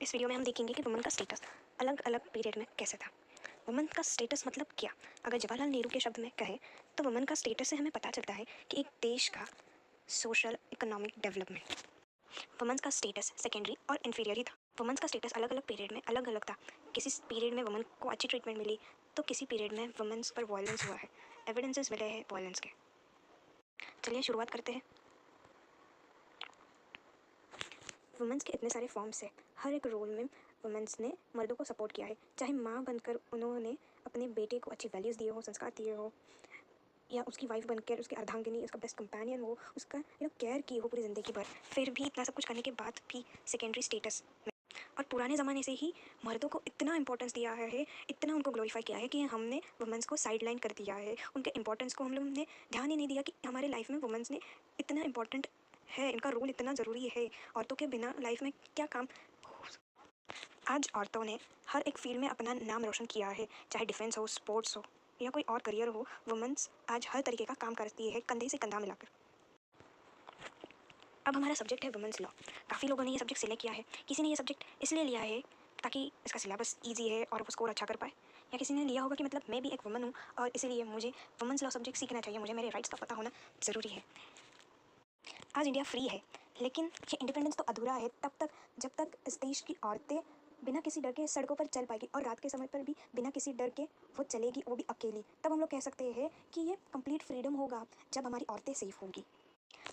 इस वीडियो में हम देखेंगे कि वुमेन का स्टेटस अलग अलग पीरियड में कैसे था। वुमेन का स्टेटस मतलब क्या? अगर जवाहरलाल नेहरू के शब्द में कहें तो वुमेन का स्टेटस से हमें पता चलता है कि एक देश का सोशल इकोनॉमिक डेवलपमेंट। वुमेन का स्टेटस सेकेंडरी और इन्फीरियर ही था। वुमेन का स्टेटस अलग अलग पीरियड में अलग अलग था। किसी पीरियड में वुमेन को अच्छी ट्रीटमेंट मिली तो किसी पीरियड में वुमेन्स पर वायलेंस हुआ है, एविडेंसेस मिले हैं वायलेंस के। चलिए शुरुआत करते हैं। वुमेन्स के इतने सारे फॉर्म्स हैं, हर एक रोल में वुमेन्स ने मर्दों को सपोर्ट किया है। चाहे माँ बनकर उन्होंने अपने बेटे को अच्छी वैल्यूज़ दिए हो, संस्कार दिए हो, या उसकी वाइफ बनकर उसकी अर्धांगिनी, उसका बेस्ट कंपेनियन हो, उसका केयर की हो पूरी ज़िंदगी भर, फिर भी इतना सब कुछ करने के बाद भी सेकेंडरी स्टेटस में। और पुराने ज़माने से ही मर्दों को इतना इंपॉर्टेंस दिया है, इतना उनको ग्लोरीफाई किया है कि हमने वुमेन्स को साइड लाइन कर दिया है। उनके इंपॉर्टेंस को हम लोग ने ध्यान ही नहीं दिया कि हमारे लाइफ में वुमेन्स ने इतना इंपॉर्टेंट है, इनका रोल इतना ज़रूरी है। औरतों के बिना लाइफ में क्या काम। आज औरतों ने हर एक फील्ड में अपना नाम रोशन किया है, चाहे डिफेंस हो, स्पोर्ट्स हो या कोई और करियर हो। वुमेन्स आज हर तरीके का काम करती है, कंधे से कंधा मिलाकर। अब हमारा सब्जेक्ट है वुमेन्स लॉ। काफ़ी लोगों ने ये सब्जेक्ट सिलेक्ट किया है। किसी ने ये सब्जेक्ट इसलिए लिया है ताकि इसका सिलेबस ईजी है और वो स्कोर अच्छा कर पाए, या किसी ने लिया होगा कि मतलब मैं भी एक वुमन हूँ और इसीलिए मुझे वुमेन्स लॉ सब्जेक्ट सीखना चाहिए, मुझे मेरे राइट्स का पता होना ज़रूरी है। आज इंडिया फ्री है, लेकिन ये इंडिपेंडेंस तो अधूरा है तब तक जब तक इस देश की औरतें बिना किसी डर के सड़कों पर चल पाएगी, और रात के समय पर भी बिना किसी डर के वो चलेगी, वो भी अकेली। तब हम लोग कह सकते हैं कि ये कंप्लीट फ्रीडम होगा जब हमारी औरतें सेफ होगी।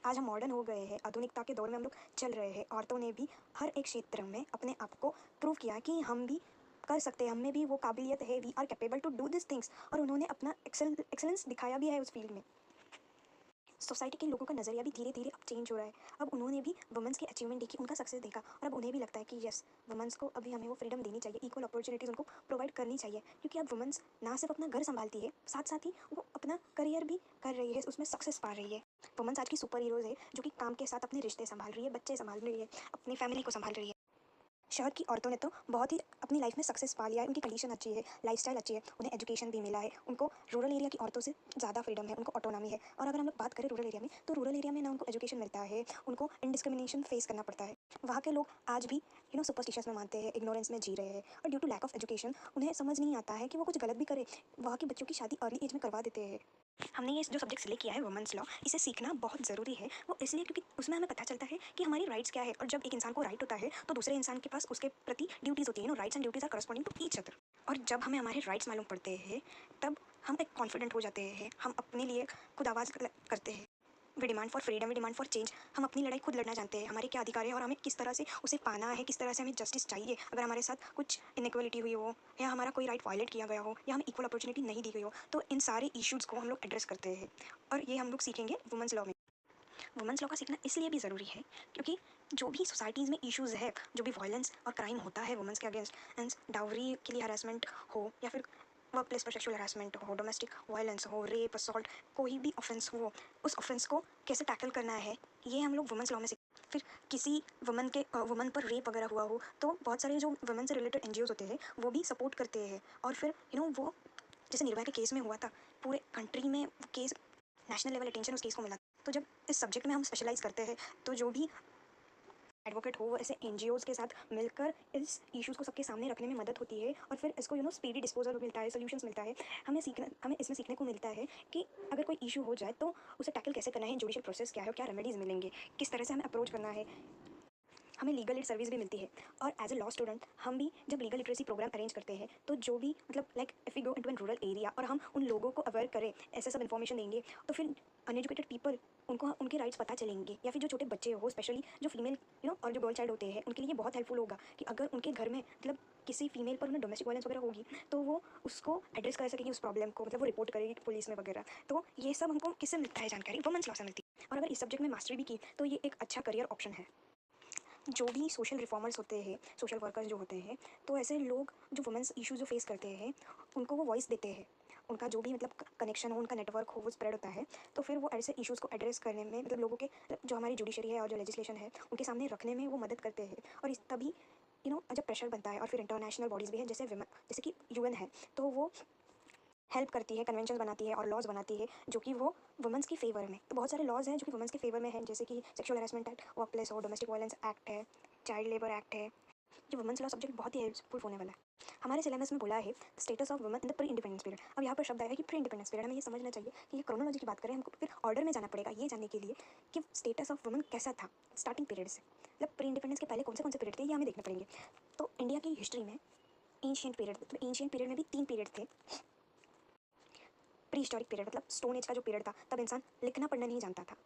आज हम मॉडर्न हो गए हैं, आधुनिकता के दौर में हम लोग चल रहे हैं। औरतों ने भी हर एक क्षेत्र में अपने आप को प्रूव किया कि हम भी कर सकते हैं, हम में भी वो काबिलियत है, we are capable to do this things. और उन्होंने अपना एक्सेलेंस दिखाया भी है उस फील्ड में। सोसाइटी के लोगों का नज़रिया भी धीरे धीरे अब चेंज हो रहा है। अब उन्होंने भी वुमेन्स की अचीवमेंट देखी, उनका सक्सेस देखा, और अब उन्हें भी लगता है कि यस, वुमेन्स को अभी हमें वो फ्रीडम देनी चाहिए, इक्वल अपॉर्चुनिटीज़ उनको प्रोवाइड करनी चाहिए। क्योंकि अब वुमेन्स ना सिर्फ अपना घर संभालती है, साथ साथ ही वो अपना करियर भी कर रही है, उसमें सक्सेस पा रही है। वुमेन्स आज की सुपर हीरोज़ है जो कि काम के साथ अपने रिश्ते संभाल रही है, बच्चे संभाल रही है, अपनी फैमिली को संभाल रही है। शहर की औरतों ने तो बहुत ही अपनी लाइफ में सक्सेस पा लिया है, उनकी कंडीशन अच्छी है, लाइफस्टाइल अच्छी है, उन्हें एजुकेशन भी मिला है। उनको रूरल एरिया की औरतों से ज़्यादा फ्रीडम है, उनको ऑटोनॉमी है। और अगर हम लोग बात करें रूरल एरिया में, तो रूरल एरिया में ना उनको एजुकेशन मिलता है, उनको इनडिस्क्रिमिनेशन फेस करना पड़ता है। वहाँ के लोग आज भी सुपरस्टिशंस में मानते हैं, इग्नोरेंस में जी रहे हैं, और due to lack of education उन्हें समझ नहीं आता है कि वो कुछ गलत भी करे। वहाँ के बच्चों की शादी अर्ली एज में करवा देते हैं। हमने ये जो सब्जेक्ट सिलेक्ट किया है वुमेन्स लॉ, इसे सीखना बहुत ज़रूरी है। वो इसलिए क्योंकि उसमें हमें पता चलता है कि हमारी राइट्स क्या है, और जब एक इंसान को राइट होता है तो दूसरे इंसान के पास उसके प्रति ड्यूटीज़ होती है। Rights and duties are corresponding to each other. और जब हमें हमारे राइट्स मालूम पड़ते हैं तब हम एक कॉन्फिडेंट हो जाते हैं, हम अपने लिए खुद आवाज़ करते हैं। We demand for freedom, we demand for change. हम अपनी लड़ाई खुद लड़ना जानते हैं, हमारे क्या अधिकार है और हमें किस तरह से उसे पाना है, किस तरह से हमें जस्टिस चाहिए अगर हमारे साथ कुछ इनइक्वलिटी हुई हो, या हमारा कोई राइट वायलेट किया गया हो, या हमें इक्वल अपॉर्चुनिटी नहीं दी गई हो। तो इन सारे इश्यूज़ को हम लोग एड्रेस करते हैं, और ये हम लोग सीखेंगे वुमेन्स लॉ में। वुमेन्स लॉ का सीखना इसलिए भी ज़रूरी है क्योंकि जो भी सोसाइटीज़ में इश्यूज़ है, जो भी वायलेंस और क्राइम होता है वुमेन्स के अगेंस्ट, मीन्स डाउरी के लिए हरासमेंट हो, या फिर वर्क प्लेस पर सेक्शुअल हरासमेंट हो, डोमेस्टिक वायलेंस हो, रेप, असॉल्ट, कोई भी ऑफेंस हो, उस ऑफेंस को कैसे टैकल करना है, ये हम लोग वुमेन्स लॉ में सीख। फिर किसी वुमन पर रेप वगैरह हुआ हो तो बहुत सारे जो वुमेन से रिलेटेड एनजीओज होते हैं वो भी सपोर्ट करते हैं। और फिर वो जैसे निर्भया के केस में हुआ था, पूरे कंट्री में वो केस नेशनल लेवल अटेंशन उस केस को मिला। तो जब इस सब्जेक्ट में हम स्पेशलाइज करते हैं तो जो भी एडवोकेट हो वो ऐसे एनजीओज़ के साथ मिलकर इस इश्यूज़ को सबके सामने रखने में मदद होती है, और फिर इसको स्पीडी डिस्पोजल मिलता है, सोल्यूशंस मिलता है। हमें इसमें सीखने को मिलता है कि अगर कोई इशू हो जाए तो उसे टैकल कैसे करना है, जुडिशियल प्रोसेस क्या है, क्या रेमेडीज़ मिलेंगे, किस तरह से हमें अप्रोच करना है। हमें लीगल एड सर्विस भी मिलती है। और एज ए लॉ स्टूडेंट हम भी जब लीगल लिटरेसी प्रोग्राम अरेंज करते हैं तो जो भी like if we go into an rural area और हम उन लोगों को अवेयर करें, ऐसे सब इन्फॉर्मेशन देंगे, तो फिर अनएजुकेटेड पीपल उनको उनके राइट्स पता चलेंगे, या फिर जो छोटे बच्चे हो, स्पेशली जो फीमेल और जो गर्ल चाइल्ड होते हैं, उनके लिए बहुत हेल्पफुल होगा कि अगर उनके घर में किसी फीमेल पर उन्हें डोमेस्टिक वायलेंस वगैरह होगी तो वो उसको एड्रेस कर सकेंगे, उस प्रॉब्लम को वो रिपोर्ट करेगी पुलिस में वगैरह। तो ये सब हमको किससे मिलता है जानकारी? वुमेन्स लॉ से मिलती है। और अगर इस सब्जेक्ट में मास्टरी भी की तो ये एक अच्छा करियर ऑप्शन है। जो भी सोशल रिफॉर्मर्स होते हैं, सोशल वर्कर्स जो होते हैं, तो ऐसे लोग जो वुमेन्स इश्यूज जो फेस करते हैं उनको वो वॉइस देते हैं। उनका जो भी कनेक्शन हो, उनका नेटवर्क हो, वो स्प्रेड होता है। तो फिर वो ऐसे इश्यूज़ को एड्रेस करने में, लोगों के जो हमारी जुडिशरी है और जो लेजिस्लेशन है उनके सामने रखने में वो मदद करते हैं। और इस तभी जब प्रेशर बनता है, और फिर इंटरनेशनल बॉडीज़ भी है जैसे कि यूएन है, तो वो हेल्प करती है, कन्वेंशन बनाती है और लॉज बनाती है जो कि वो वुमेन्स की फेवर में। तो बहुत सारे लॉज हैं जो कि वुमेन्स के फेवर में हैं, जैसे कि sexual harassment act, work place हो, डोमेस्टिक वायलेंस एक्ट है, चाइल्ड लेबर एक्ट है, ये वुमेन्स लॉ सब्जेक्ट बहुत ही हेल्पफुल होने वाला है। हमारे सिलेबस में बोला है status of women in the pre independence period. अब यहाँ पर शब्द आया कि प्री इंडिपेंडेंस पीरियड, हमें ये समझना चाहिए कि ये क्रोनोलॉजी की बात करें, हमको फिर ऑर्डर में जाना पड़ेगा ये जानने के लिए कि स्टेटस ऑफ वुमेन कैसा था स्टार्टिंग पीरियड से, मतलब प्री इंडिपेंडेंस के पहले कौन से पीरियड थे ये हमें देखने पड़ेंगे। तो इंडिया की हिस्ट्री में एंशियंट पीरियड, तो एंशियंट पीरियड में भी 3 पीरियड थे। प्री हिस्टोरिक पीरियड मतलब स्टोन एज का जो पीरियड था, तब इंसान लिखना पढ़ना नहीं जानता था,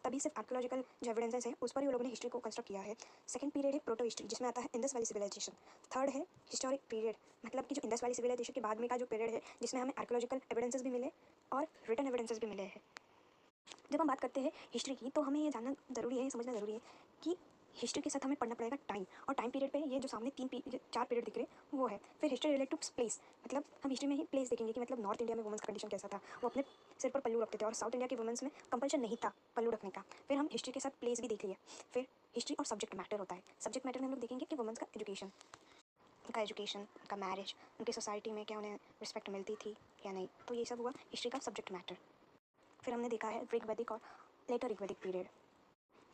तभी सिर्फ आर्कोलॉजिकल जो एविडेंसेस है उस पर ही वो लोगों ने हिस्ट्री को कंस्ट्रक्ट किया है। सेकंड पीरियड है प्रोटो हिस्ट्री, जिसमें आता है इंडस वैली सिविलाइजेशन। थर्ड है हिस्टोरिक पीरियड, मतलब कि जो इंडस वैली सिविलाइजेशन के बाद में का जो पीरियड है, जिसमें हमें आर्कोलॉजिकल एविडेंसेस भी मिले और रिटन एविडेंसेस भी मिले हैं। जब हम बात करते हैं हिस्ट्री की, तो हमें ये जानना ज़रूरी है, समझना ज़रूरी है कि हिस्ट्री के साथ हमें पढ़ना पड़ेगा टाइम, और टाइम पीरियड पे ये जो सामने 4 पीरियड दिख रहे हैं वो है। फिर हिस्ट्री रिलेटेड टू प्लेस, मतलब हम हिस्ट्री में ही प्लेस देखेंगे कि मतलब नॉर्थ इंडिया में वुमेंस का कंडीशन कैसा था, वो अपने सिर पर पल्लू रखते थे, और साउथ इंडिया के वुमेंस में कंपल्शन नहीं था पल्लू रखने का। फिर हम हिस्ट्री के साथ प्लेस भी देख लिया। फिर हिस्ट्री और सब्जेक्ट मैटर होता है। सब्जेक्ट मैटर में हम लोग देखेंगे कि वुमेंस का एजुकेशन, उनका मैरिज, उनकी सोसाइटी में क्या उन्हें रिस्पेक्ट मिलती थी या नहीं, तो ये सब हुआ हिस्ट्री का सब्जेक्ट मैटर। फिर हमने देखा है ऋग्वैदिक और लेटर ऋग्वैदिक पीरियड।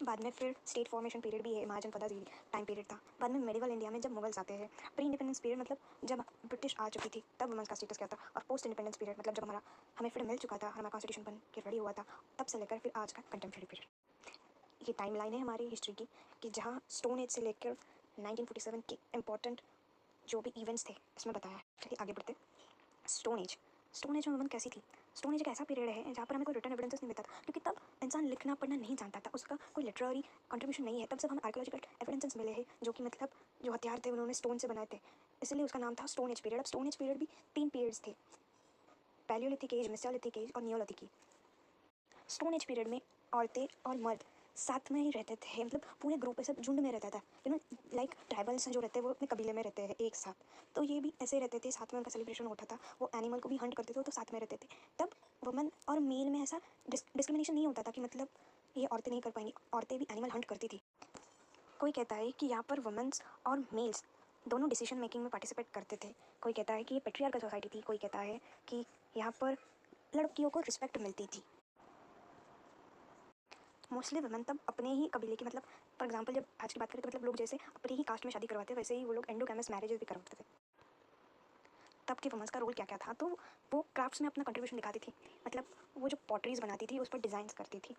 बाद में फिर स्टेट फॉर्मेशन पीरियड भी है, महाजन पदाजी टाइम पीरियड था। बाद में मेडिवल इंडिया में जब मुगल्स आते हैं। प्री इंडिपेंडेंस पीरियड मतलब जब ब्रिटिश आ चुकी थी तब वुमेंस का स्टेटस क्या था। और पोस्ट इंडिपेंडेंस पीरियड मतलब जब हमें फ्रीडम मिल चुका था, हमारा कॉन्स्टिट्यूशन बन के रेडी हुआ था, तब से लेकर फिर आज का कंटेम्प्रेरी पीरियड। ये टाइम लाइन है हमारी हिस्ट्री की कि जहाँ स्टोन एज से लेकर 1947 के इम्पोर्टेंट जो भी इवेंट्स थे इसमें बताया है। चलिए आगे बढ़ते। स्टोन एज, स्टोन एज में वुमेन कैसी थी। स्टोन एज एक ऐसा पीरियड है जहाँ पर हमें कोई रिटर्न एविडेंसेस नहीं मिलता था, क्योंकि तब इंसान लिखना पढ़ना नहीं जानता था, उसका कोई लिटरेरी कंट्रीब्यूशन नहीं है। तब सब हमें आर्कोलॉजिकल एविडेंसेस मिले हैं, जो कि मतलब जो हथियार थे उन्होंने स्टोन से बनाए थे, इसलिए उसका नाम था स्टोन एज पीरियड। अब स्टोन एज पीरियड भी 3 पीरियड्स थे, पैलियोलिथिक एज, मेसोलिथिक एज और neolithic age. Stone age period में औरतें और मर्द साथ में ही रहते थे, मतलब पूरे ग्रुप ऐसे झुंड में रहता था, लाइक ट्राइबल्स जो रहते हैं वो अपने कबीले में रहते हैं एक साथ, तो ये भी ऐसे रहते थे, साथ में उनका सेलिब्रेशन होता था। वो एनिमल को भी हंट करते थे तो साथ में रहते थे। तब वुमेन और मेल में ऐसा डिस्क्रिमिनेशन नहीं होता था कि मतलब ये औरतें नहीं कर पाएंगी, औरतें भी एनिमल हंट करती थी। कोई कहता है कि यहाँ पर वुमेन्स और मेल्स दोनों डिसीजन मेकिंग में पार्टिसिपेट करते थे। कोई कहता है कि ये पेट्रियार्कल सोसाइटी थी, कोई कहता है कि यहाँ पर लड़कियों को रिस्पेक्ट मिलती थी। मोस्टली वुमेन तब अपने ही कबीले की, मतलब फॉर एग्जांपल जब आज की बात करें तो मतलब लोग जैसे अपने ही कास्ट में शादी करवाते हैं, वैसे ही वो लोग एंडोगैमस मैरिजेस भी करवाते थे। तब के वुमेन्स का रोल क्या क्या था, तो वो क्राफ्ट्स में अपना कंट्रीब्यूशन दिखाती थी, मतलब वो जो पॉटरीज बनाती थी उस पर डिज़ाइंस करती थी,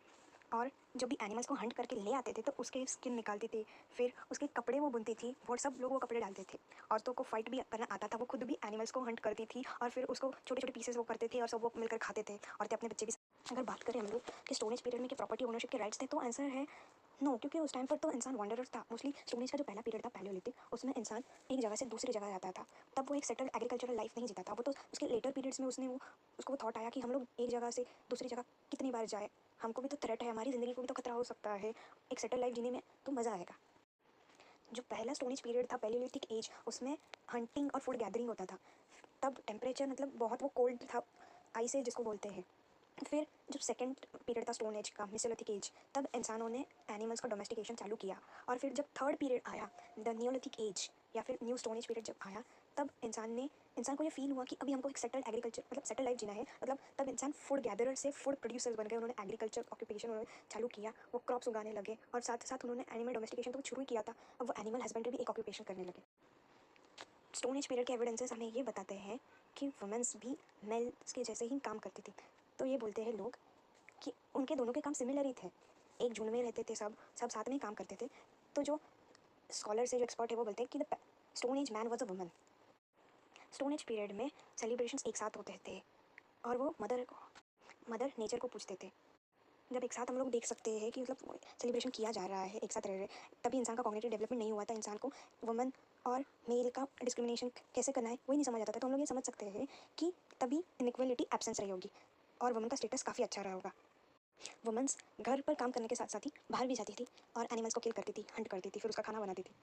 और जब भी एनिमल्स को हंट करके ले आते थे तो उसके स्किन निकालती थी, फिर उसके कपड़े वो बुनती थी, और सब लोग वो कपड़े डालते थे। औरतों को फाइट भी करना आता था, वो खुद भी एनिमल्स को हंट करती थी और फिर उसको छोटे छोटे पीसेस वो करते थे और सब वो मिलकर खाते थे, औरतें अपने बच्चे भी। अगर बात करें हम लोग कि स्टोन एज पीरियड में कि प्रॉपर्टी ओनरशिप के राइट्स थे, तो आंसर है नो, क्योंकि उस टाइम पर तो इंसान वॉन्डरर था। मोस्टली स्टोन एज का जो पहला पीरियड था पैलियोलिथिक, उसमें इंसान एक जगह से दूसरी जगह जाता था, तब वो एक सेटल्ड एग्रीकल्चरल लाइफ नहीं जीता था। वो तो उसके लेटर पीरियड्स में उसको थॉट आया कि हम लोग एक जगह से दूसरी जगह कितनी बार जाए, हमको भी तो थ्रेट है, हमारी ज़िंदगी को भी तो खतरा हो सकता है, एक सेटल लाइफ जीने में तो मज़ा आएगा। जो पहला स्टोन एज पीरियड था पैलियोलिथिक एज, उसमें हंटिंग और फूड गैदरिंग होता था। तब टेम्परेचर मतलब बहुत वो कोल्ड था, आइस एज जिसको बोलते हैं। फिर जब सेकंड पीरियड था स्टोन एज का, मेसोलिथिक एज, तब इंसानों ने एनिमल्स का डोमेस्टिकेशन चालू किया। और फिर जब थर्ड पीरियड आया, द नियोलिथिक एज या फिर न्यू स्टोन एज पीरियड जब आया, तब इंसान को ये फील हुआ कि अभी हमको एक सेटल्ड एग्रीकल्चर मतलब सेटल लाइफ जीना है। मतलब तब इंसान फूड गैदरर से फूड प्रोड्यूसर्स बन गए, उन्होंने एग्रीकल्चर ऑक्यूपेशन उन्होंने चालू किया, वो क्रॉप्स उगाने लगे, और साथ साथ उन्होंने एनिमल डोमेस्टिकेशन तो शुरू ही किया था, अब वो एनिमल हस्बेंड्री भी एक ऑक्यूपेशन करने लगे। स्टोन एज पीरियड के एविडेंसेस हमें ये बताते हैं कि वुमेन्स भी मेल्स के जैसे ही काम करती थी। तो ये बोलते हैं लोग कि उनके दोनों के काम सिमिलर ही थे, एक झुंड में रहते थे, सब सब साथ में ही काम करते थे। तो जो स्कॉलर्स है, जो एक्सपर्ट है, वो बोलते हैं कि the stone age man was a woman. Stone age period में सेलिब्रेशंस एक साथ होते थे, और वो मदर नेचर को पूछते थे। जब एक साथ हम लोग देख सकते हैं कि मतलब सेलिब्रेशन किया जा रहा है, एक साथ रह रहे, तभी इंसान का कॉग्निटिव डेवलपमेंट नहीं हुआ था, इंसान को वुमन और मेल का डिस्क्रिमिनेशन कैसे करना है वही नहीं समझ आता था। तो हम लोग ये समझ सकते हैं कि तभी इनइक्वालिटी एब्सेंस रही होगी और वुमन का स्टेटस काफ़ी अच्छा रहा होगा। वुमेंस घर पर काम करने के साथ साथ ही बाहर भी जाती थी और एनिमल्स को किल करती थी, हंट करती थी, फिर उसका खाना बनाती थी।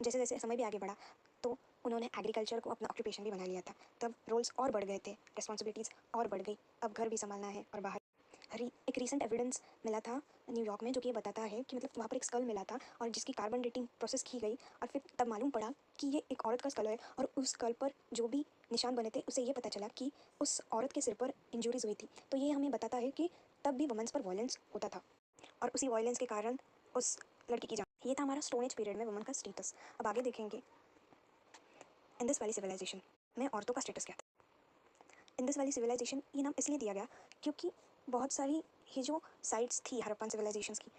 जैसे जैसे समय भी आगे बढ़ा, तो उन्होंने एग्रीकल्चर को अपना ऑक्यूपेशन भी बना लिया था। तब रोल्स और बढ़ गए थे, रिस्पॉन्सिबिलिटीज़ और बढ़ गई, अब घर भी संभालना है और बाहर। एक रीसेंट एविडेंस मिला था न्यूयॉर्क में, जो कि ये बताता है कि मतलब वहाँ पर एक स्कल मिला था और जिसकी कार्बन डेटिंग प्रोसेस की गई, और फिर तब मालूम पड़ा कि ये एक औरत का स्कल है, और उस स्कल पर जो भी निशान बने थे उससे ये पता चला कि उस औरत के सिर पर इंजरीज हुई थी। तो ये हमें बताता है कि तब भी वुमेन्स पर वायलेंस होता था, और उसी वायलेंस के कारण उस लड़की की जान। ये था हमारा स्टोन एज पीरियड में वुमन का स्टेटस। अब आगे देखेंगे इंदस वैली सिविलाइजेशन में औरतों का स्टेटस क्या था। इंदस वैली सिविलाइजेशन ये नाम इसलिए दिया गया क्योंकि बहुत सारी ये जो साइट्स थी हड़प्पन सिविलाइजेशंस की,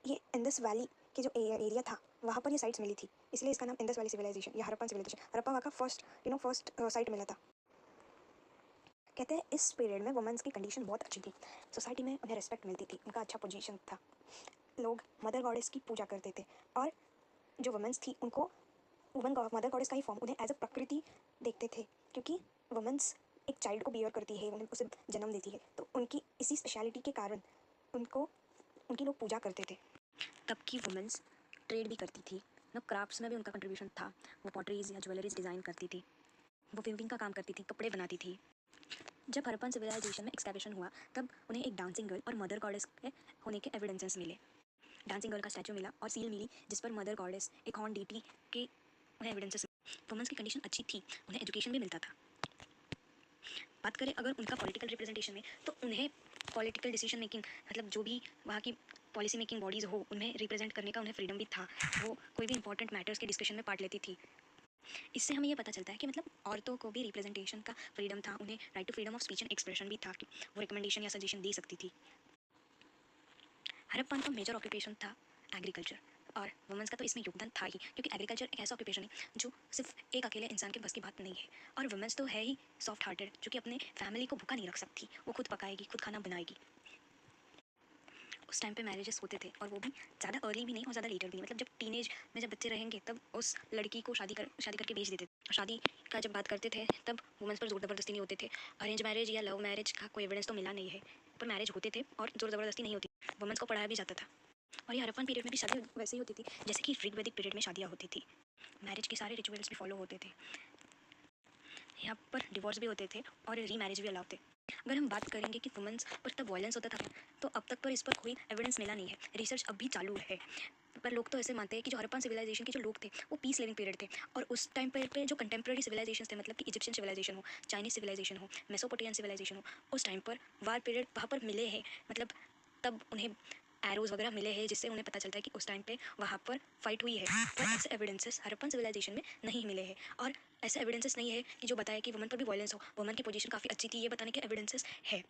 ये इंदस वैली के जो एरिया था वहाँ पर ये साइट्स मिली थी, इसलिए इसका नाम इंदस वैली सिविलाइजेशन या हड़प्पन सिविलाइजेशन, हड़प्पा वहाँ का फर्स्ट साइट मिला था। कहते हैं इस पीरियड में वुमेंस की कंडीशन बहुत अच्छी थी, सोसाइटी में उन्हें रिस्पेक्ट मिलती थी, उनका अच्छा पोजीशन था, लोग मदर गॉडेस की पूजा करते थे, और जो वुमेंस थी उनको मदर गॉडेस का ही फॉर्म उन्हें एज अ प्रकृति देखते थे, क्योंकि वुमेंस एक चाइल्ड को बियर करती है, उन्हें उसे जन्म देती है, तो उनकी इसी स्पेशलिटी के कारण उनकी लोग पूजा करते थे। तब की वुमेंस ट्रेड भी करती थी, क्राफ्ट्स में भी उनका कंट्रीब्यूशन था, वो पॉटरीज या ज्वेलरीज डिज़ाइन करती थी, वो वीविंग का काम करती थी, कपड़े बनाती थी। जब हड़प्पन सिविलाइजेशन में एक्सकैवेशन हुआ तब उन्हें एक डांसिंग गर्ल और मदर गॉडेस के होने के एविडेंसेस मिले। डांसिंग गर्ल का स्टैचू मिला और सील मिली जिस पर मदर गॉडेस एक हॉर्न डीटी के उन्हें एविडेंसेस मिले। वुमेंस की कंडीशन अच्छी थी, उन्हें एजुकेशन भी मिलता था। बात करें अगर उनका पॉलिटिकल रिप्रेजेंटेशन में, तो उन्हें पॉलिटिकल डिसीजन मेकिंग मतलब जो भी वहाँ की पॉलिसी मेकिंग बॉडीज़ हो उन्हें रिप्रेजेंट करने का उन्हें फ्रीडम भी था, वो कोई भी इंपॉर्टेंट मैटर्स के डिस्कशन में पार्ट लेती थी। इससे हमें ये पता चलता है कि मतलब औरतों को भी रिप्रेजेंटेशन का फ्रीडम था, उन्हें right to freedom of speech and expression भी था कि वो रिकमेंडेशन या सजेशन दे सकती थी। हड़प्पन का मेजर ऑक्यूपेशन था एग्रीकल्चर, और वुमेंस का तो इसमें योगदान था ही, क्योंकि एग्रीकल्चर एक ऐसा ऑक्यूपेशन है जो सिर्फ एक अकेले इंसान के बस की बात नहीं है, और वुमेंस तो है ही सॉफ्ट हार्टेड, जो कि अपने फैमिली को भूखा नहीं रख सकती, वो खुद पकाएगी, खुद खाना बनाएगी। उस टाइम पे मैरिजेस होते थे, और वो भी ज़्यादा अर्ली भी नहीं और ज़्यादा लेटर भी नहीं, मतलब जब टीनेज में जब बच्चे रहेंगे तब उस लड़की को शादी करके भेज देते थे। शादी का जब बात करते थे तब वुमेंस पर जोर ज़बरदस्ती नहीं होते थे। अरेंज मैरिज या लव मैरिज का कोई एविडेंस तो मिला नहीं है, पर मैरिज होते थे और जोर ज़बरदस्ती नहीं होती, वुमेंस को पढ़ाया भी जाता था। और ये हड़प्पन पीरियड में भी शादी वैसे ही होती थी जैसे कि ऋग्वैदिक पीरियड में शादियाँ होती थी। मैरिज के सारे रिचुअल्स भी फॉलो होते थे, यहाँ पर डिवोर्स भी होते थे और री मैरिज भी अलाउ थे। अगर हम बात करेंगे कि वुमेंस पर तब वायलेंस होता था, तो अब तक पर इस पर कोई एविडेंस मिला नहीं है, रिसर्च अब भी चालू है। पर लोग तो ऐसे मानते हैं कि जो हड़प्पन सिविलाइजेशन के जो लोग थे वो पीस लिविंग पीरियड थे, और उस टाइम पे जो कंटेम्प्रेरी सिविलाइजेशन थे, मतलब कि इजिप्शियन सिविलाइजेशन हो, चाइनीज सिविलाइजेशन हो, मेसोपोटामियन सिविलाइजेशन हो, उस टाइम पर वार पीरियड वहाँ पर मिले हैं, मतलब तब उन्हें एरोज वगैरह मिले हैं, जिससे उन्हें पता चलता है कि उस टाइम पे वहाँ पर फाइट हुई है। पर ऐसे एविडेंसेस हड़प्पन सिविलाइजेशन में नहीं मिले हैं, और ऐसे एविडेंसेस नहीं है कि जो बताया कि वुमेन पर भी वायलेंस हो, वुमेन की पोजीशन काफ़ी अच्छी थी, ये बताने के एविडेंसेस है।